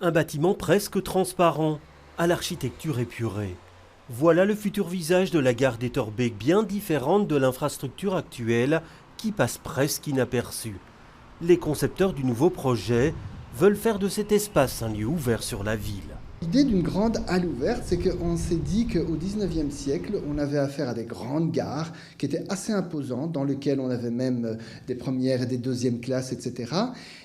Un bâtiment presque transparent, à l'architecture épurée. Voilà le futur visage de la gare d'Etterbeek, bien différente de l'infrastructure actuelle qui passe presque inaperçue. Les concepteurs du nouveau projet veulent faire de cet espace un lieu ouvert sur la ville. L'idée d'une grande halle ouverte, c'est qu'on s'est dit qu'au XIXe siècle, on avait affaire à des grandes gares qui étaient assez imposantes, dans lesquelles on avait même des premières et des deuxièmes classes, etc.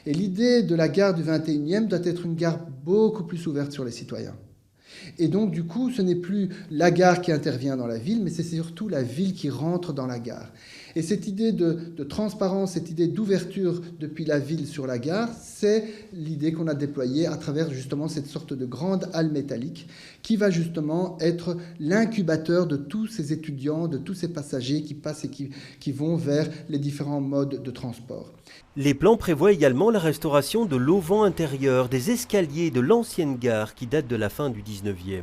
Et l'idée de la gare du XXIe doit être une gare beaucoup plus ouverte sur les citoyens. Et donc, du coup, ce n'est plus la gare qui intervient dans la ville, mais c'est surtout la ville qui rentre dans la gare. Et cette idée de transparence, cette idée d'ouverture depuis la ville sur la gare, c'est l'idée qu'on a déployée à travers justement cette sorte de grande halle métallique qui va justement être l'incubateur de tous ces étudiants, de tous ces passagers qui passent et qui vont vers les différents modes de transport. Les plans prévoient également la restauration de l'auvent intérieur, des escaliers de l'ancienne gare qui date de la fin du 19e.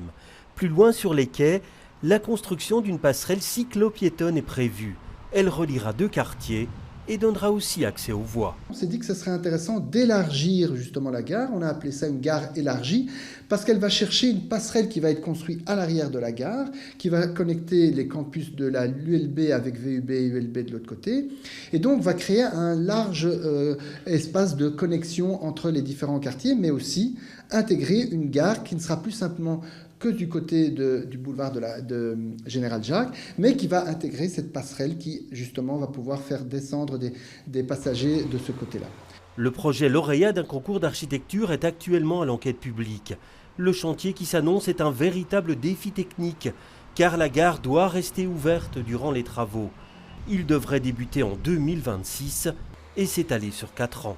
Plus loin sur les quais, la construction d'une passerelle cyclo-piétonne est prévue. Elle reliera deux quartiers et donnera aussi accès aux voies. On s'est dit que ce serait intéressant d'élargir justement la gare. On a appelé ça une gare élargie parce qu'elle va chercher une passerelle qui va être construite à l'arrière de la gare, qui va connecter les campus de la l'ULB avec VUB et ULB de l'autre côté, et donc va créer un large espace de connexion entre les différents quartiers, mais aussi intégrer une gare qui ne sera plus simplement que du côté du boulevard de Général Jacques, mais qui va intégrer cette passerelle qui, justement, va pouvoir faire descendre des passagers de ce côté-là. Le projet lauréat d'un concours d'architecture est actuellement à l'enquête publique. Le chantier qui s'annonce est un véritable défi technique, car la gare doit rester ouverte durant les travaux. Il devrait débuter en 2026 et s'étaler sur 4 ans.